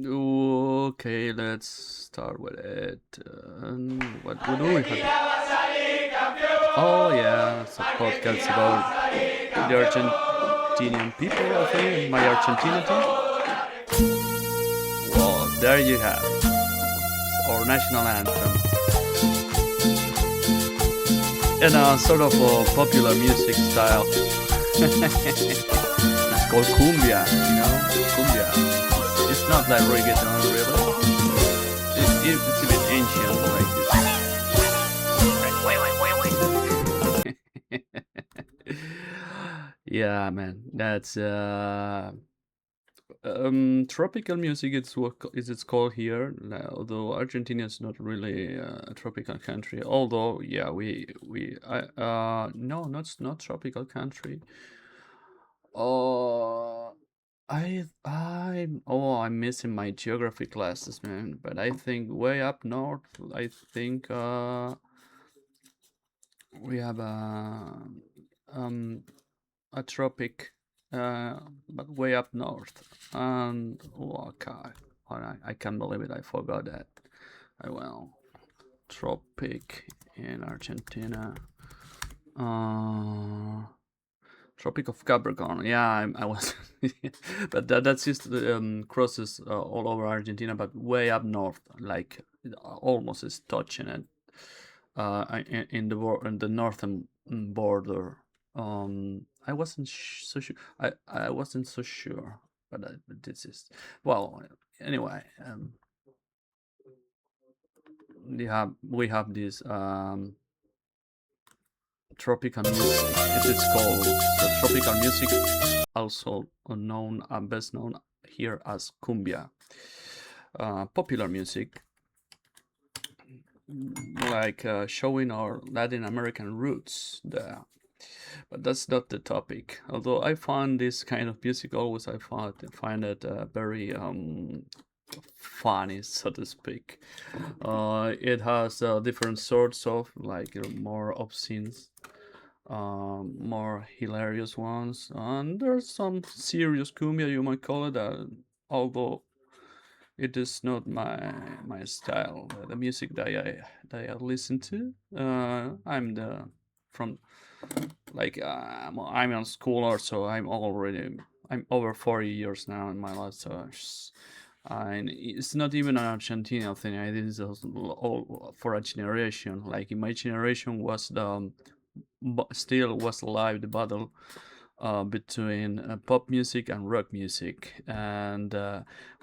Okay, let's start with it. What do we have? Oh yeah, it's a podcast about the Argentinian people, I think, my Argentina team. Well, there you have it. It's our national anthem in a sort of a popular music style. It's called cumbia, cumbia. It's not like reggaeton, really. It's a bit ancient, like this. Yeah, man, that's tropical music. It's what is it's called here. Although Argentina is not really a tropical country. Although, yeah, no, not tropical country. Oh, I'm missing my geography classes, man. But I think way up north, I think we have um a tropic, but way up north. And oh god, I can't believe it. I forgot that. I well, tropic in Argentina. Uh, Tropic of Capricorn. Yeah, I was, but that's just crosses all over Argentina, but way up north, like almost is touching it. In the northern border. I wasn't so sure. I wasn't so sure, but this is well. Anyway, we have this tropical music. It's called so tropical music, also known and best known here as cumbia. Popular music, like showing our Latin American roots there. But that's not the topic. Although I find this kind of music always, I find it very funny, so to speak. It has different sorts of like more obscene, more hilarious ones, and there's some serious cumbia, you might call it. Although it is not my style. The music that I listen to. I'm the from like I'm on school, or so I'm over 40 years now in my life, so and it's not even an Argentina thing. I think it's all for a generation. Like in my generation was still was alive the battle between pop music and rock music. And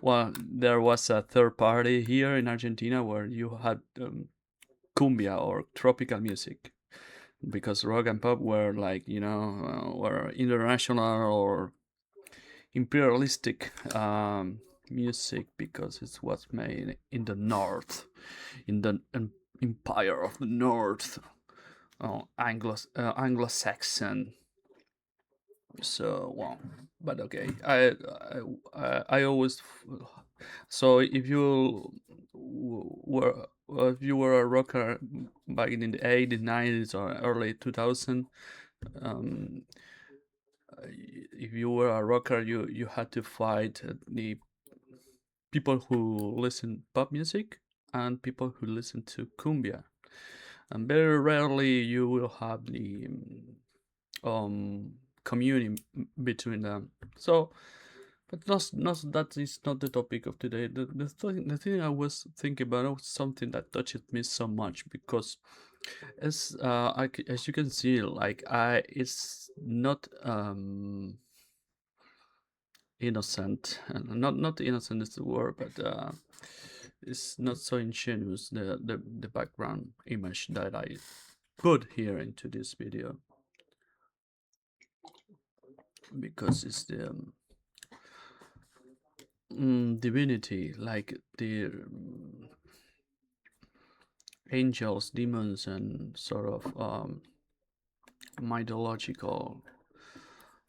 well, there was a third party here in Argentina where you had cumbia or tropical music, because rock and pop were like were international or imperialistic music, because it was made in the north, in the empire of the north, Anglo-Saxon. So well, but okay, I always so if you were a rocker back in the 80s, 90s, or early 2000, um, if you were a rocker, you had to fight the people who listen pop music and people who listen to cumbia, and very rarely you will have the community between them. So, but that is not the topic of today. The thing I was thinking about was something that touched me so much, because as you can see, like it's not innocent, and not innocent is the word, but it's not so ingenuous, the background image that I put here into this video, because it's the divinity, like the angels, demons, and sort of mythological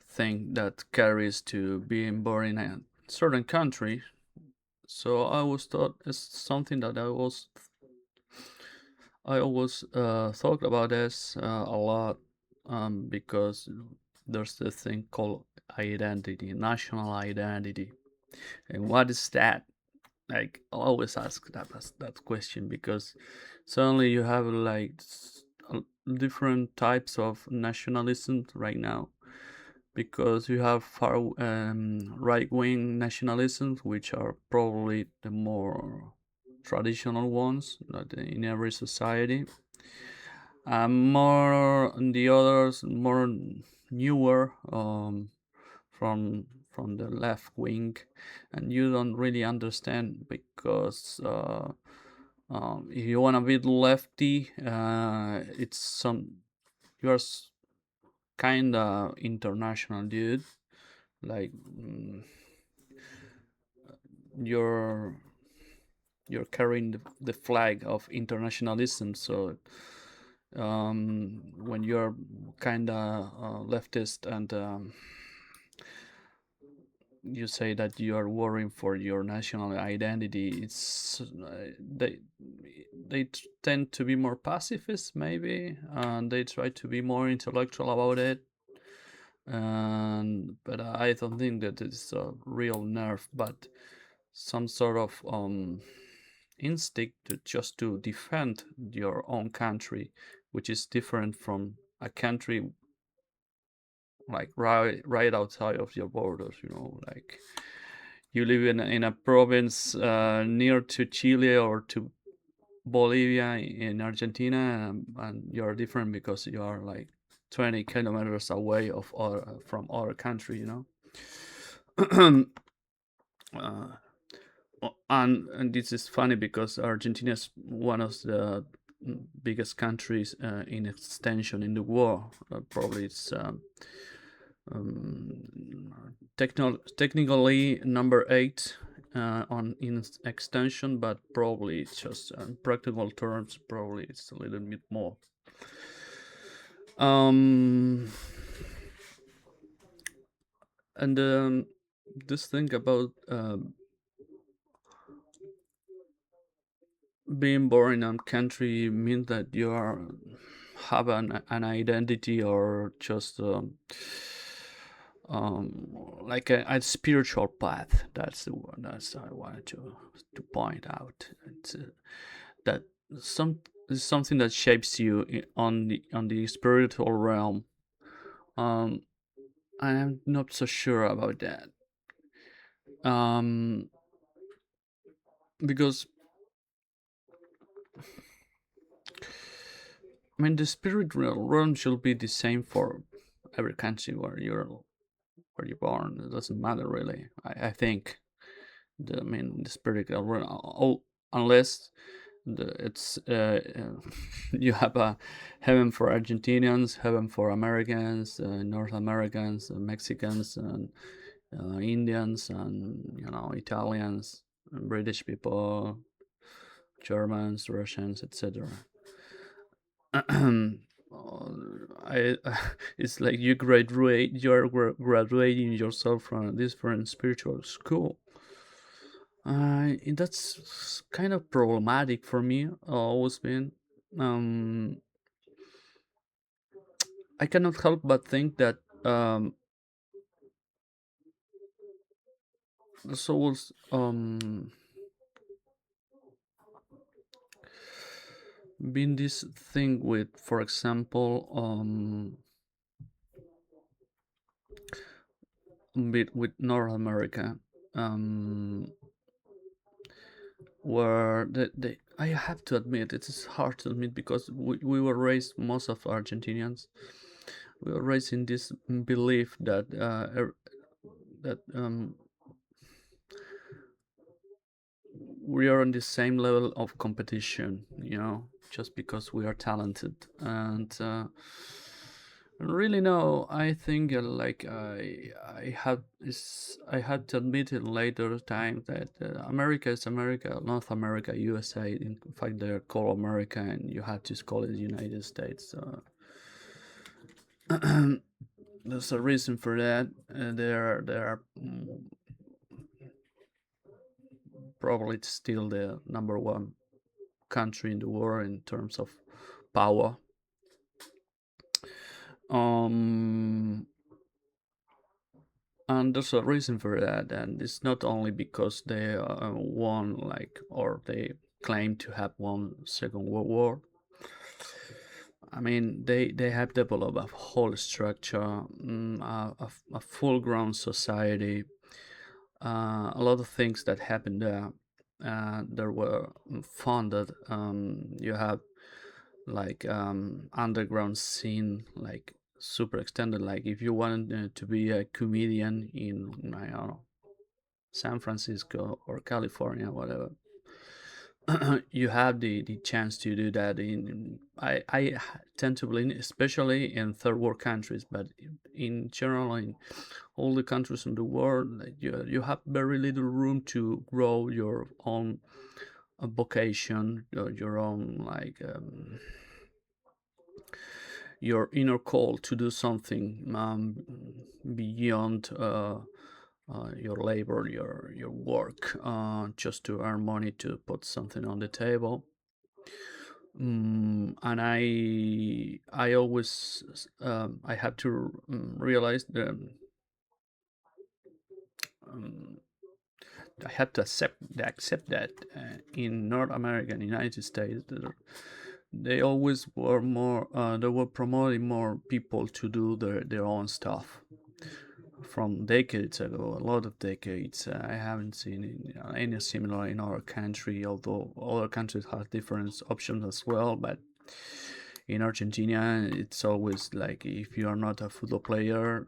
thing that carries to being born in a certain country. So I always thought it's something that I always thought about this a lot, because there's this thing called identity, national identity. And what is that? like I always ask that question because suddenly you have like different types of nationalism right now, because you have far right wing nationalisms, which are probably the more traditional ones that in every society, more the others more newer, from the left wing, and you don't really understand because if you want to be lefty, it's some you're kind of international dude, like you're you're carrying the flag of internationalism. So when you're kind of leftist and you say that you are worrying for your national identity, it's they tend to be more pacifist maybe, and they try to be more intellectual about it. And but I don't think that it's a real nerve, but some sort of instinct to just to defend your own country, which is different from a country like right outside of your borders. Like you live in a province near to Chile or to Bolivia in Argentina, and you're different because you are like 20 kilometers away from our country. uh, and this is funny because Argentina is one of the biggest countries in extension in the world. Probably it's technically number eight on in extension, but probably it's just in practical terms. Probably it's a little bit more. Um, and this thing about being born in a country means that you are have an identity, or just like a spiritual path. That's the one that's I wanted to point out. That some is something that shapes you on the spiritual realm. um I'm not so sure about that, um because I mean the spiritual realm should be the same for every country where you're born. It doesn't matter really. I think the spiritual realm, unless it's you have a heaven for Argentinians, heaven for Americans, North Americans, Mexicans, and Indians, and Italians, and British people, Germans, Russians, etc. I it's like you're graduating yourself from a different spiritual school. That's kind of problematic for me. Always been. Um, I cannot help but think that the souls been this thing with, for example, with North America, um, where I have to admit it is hard to admit because we were raised, most of Argentinians, we were raised in this belief that that we are on the same level of competition, just because we are talented. And really, no, I think like I had to admit in later time that America is America, North America, USA. In fact, they're called America, and you have to call it the United States. There's a reason for that. They are probably still the number one country in the world in terms of power. Um, And there's a reason for that, and it's not only because they won, like, or they claim to have won Second World War. I mean, they have developed a whole structure, a full-grown society, a lot of things that happened there. There were funded. You have like underground scene, like super extended. Like if you wanted to be a comedian in, I don't know, San Francisco or California, whatever, you have the chance to do that. I tend to believe, especially in third world countries, but in general in all the countries in the world, like, you have very little room to grow your own vocation, your own, like, your inner call to do something beyond your labor, your work, just to earn money to put something on the table. And I always I had to realize that um, I had to accept that in North America and United States, they always were more they were promoting more people to do their own stuff from decades ago, a lot of decades. I haven't seen any similar in our country, although other countries have different options as well. But in Argentina, it's always like if you are not a football player,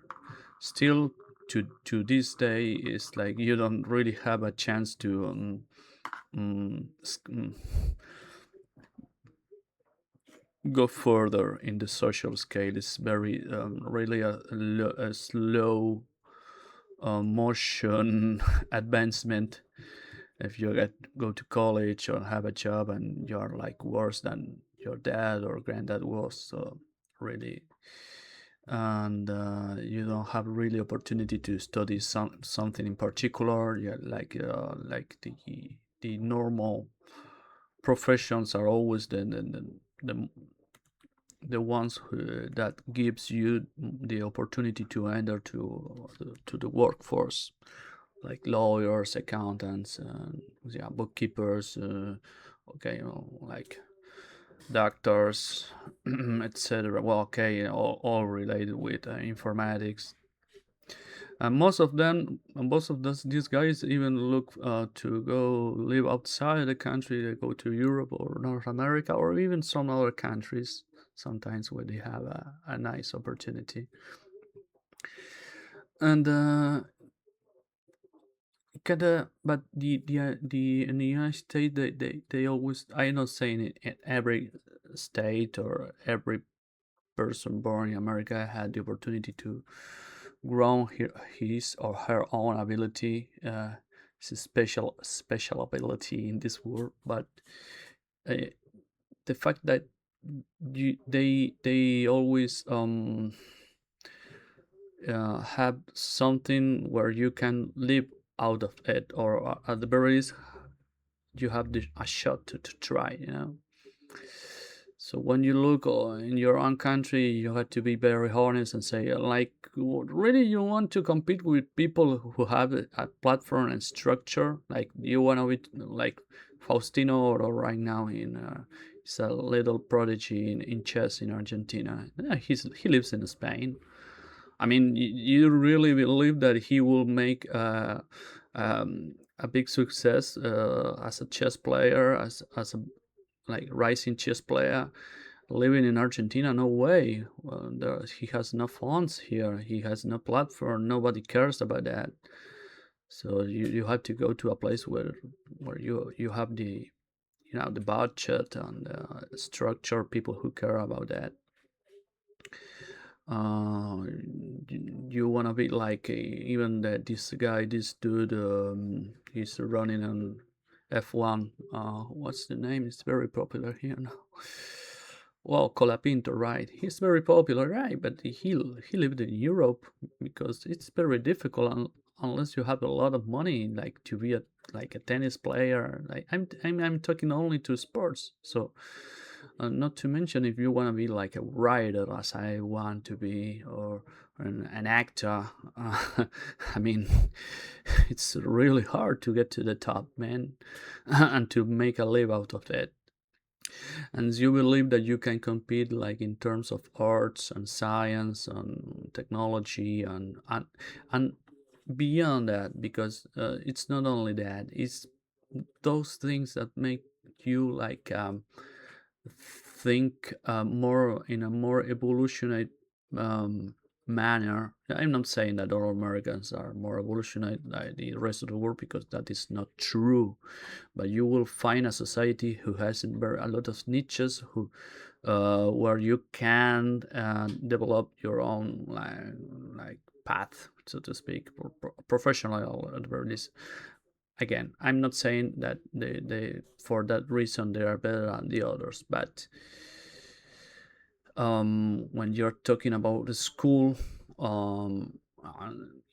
still to this day, it's like you don't really have a chance to mm, go further in the social scale. It's very really a slow motion advancement. If you go to college or have a job and you're like worse than your dad or granddad was, so really, and you don't have really opportunity to study something in particular, yeah, like the normal professions are always the, the ones that gives you the opportunity to enter to the workforce, like lawyers, accountants, yeah, bookkeepers, okay, like doctors, etc. Well, okay, all related with informatics. And most of these guys even look to go live outside the country. They go to Europe or North America or even some other countries sometimes where they have a nice opportunity. And but the in the United States, they always, I'm not saying it in every state or every person born in America had the opportunity to grow his or her own ability. It's a special ability in this world, but uh, the fact that they always have something where you can live out of it, or at the very least you have a shot to try, so when you look in your own country, you have to be very honest and say, like, really, you want to compete with people who have a platform and structure? Like, you want to be like Faustino or right now he's a little prodigy in chess in Argentina. Yeah, he lives in Spain. I mean, you really believe that he will make a big success as a chess player, as a like rising chess player living in Argentina? No way. Well, he has no funds here. He has no platform. Nobody cares about that. So you have to go to a place where you have the budget and structure, people who care about that. uh you want to be like even that this guy, this dude, he's running on F1. What's the name? It's very popular here now. Well, Colapinto, right? He's very popular, right? But he lived in Europe because it's very difficult unless you have a lot of money, like to be like a tennis player. Like I'm talking only to sports. So Not to mention if you want to be like a writer, as I want to be, or an actor. I mean, it's really hard to get to the top, man, and to make a live out of it. And you believe that you can compete like in terms of arts and science and technology and beyond that, because it's not only that, it's those things that make you like think more in a more evolutionary um, manner. I'm not saying that all Americans are more evolutionary than the rest of the world, because that is not true. But you will find a society who has a lot of niches, who where you can develop your own like path, so to speak, professional at the very least. Again, I'm not saying that they for that reason they are better than the others, but when you're talking about the school, uh,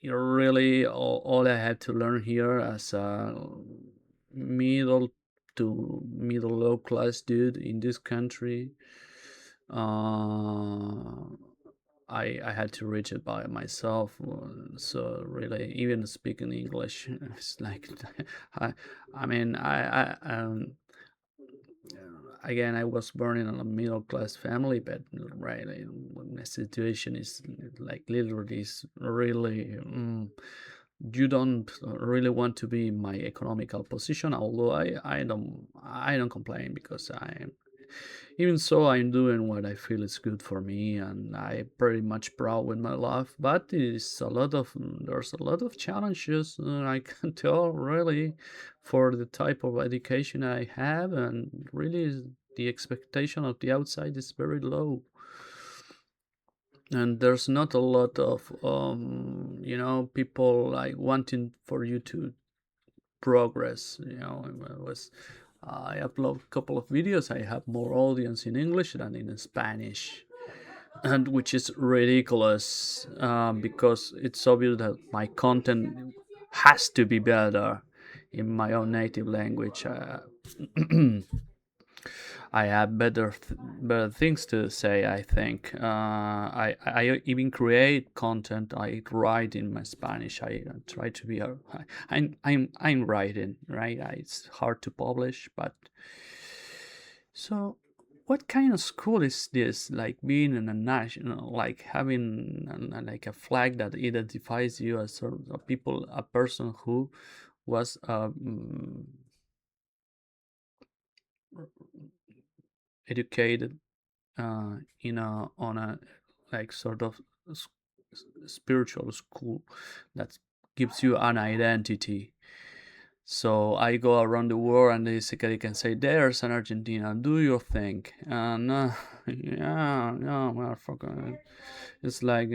you're really all I had to learn here as a middle to middle low class dude in this country. Uh, I had to reach it by myself. So really, even speaking English, it's like I I mean again, I was born in a middle class family, but really, the situation is like literally is really. You don't really want to be in my economical position, although I don't complain, because I even so, I'm doing what I feel is good for me, and I'm pretty much proud with my life. But there's a lot of challenges, I can tell, really, for the type of education I have, and really the expectation of the outside is very low. And there's not a lot of people like wanting for you to progress. I upload a couple of videos. I have more audience in English than in Spanish, and which is ridiculous, because it's obvious that my content has to be better in my own native language. I have better things to say. I think I even create content. I write in my Spanish. I try to be. I'm writing, right. It's hard to publish, but so. What kind of school is this? Like being in a national, like having like a flag that identifies you as sort of a person who was educated in a on a like sort of spiritual school that gives you an identity. So I go around the world and basically can say, "There's an Argentina. Do you think?" And yeah, no, motherfucker. It's like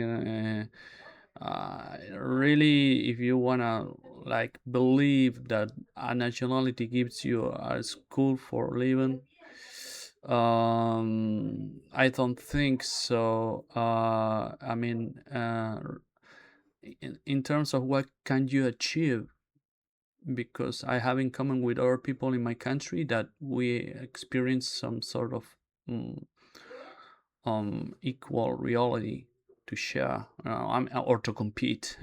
really, if you wanna like believe that a nationality gives you a school for living, I don't think so. I mean, in terms of what can you achieve, because I have in common with other people in my country that we experience some sort of mm, equal reality to share, or to compete,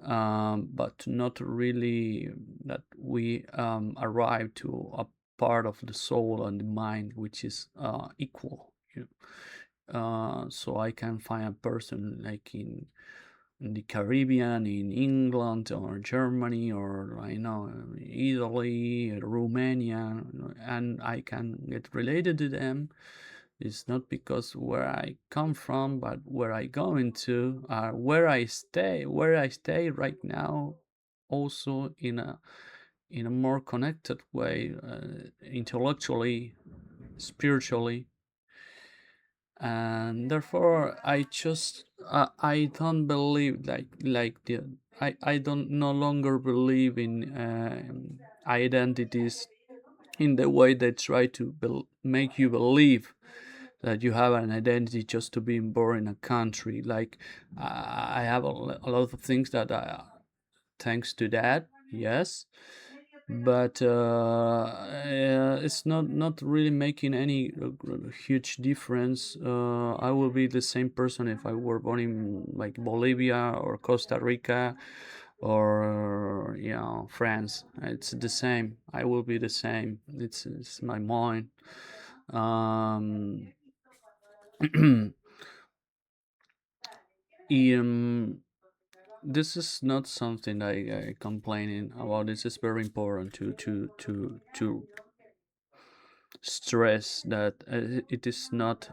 but not really that we arrive to a part of the soul and the mind which is equal. So I can find a person like in the Caribbean, in England or Germany, or I know Italy, Romania, and I can get related to them. It's not because where I come from, but where I go into, where I stay right now, also in a more connected way, intellectually, spiritually, and therefore I just I don't believe I don't no longer believe in identities in the way they try to make you believe that you have an identity just to be born in a country. Like I have a lot of things that thanks to that, yes, but it's not really making any huge difference. I will be the same person if I were born in like Bolivia or Costa Rica or France. It's the same. I will be the same. It's my mind. um this is not something I complaining about. This is very important to stress that it is not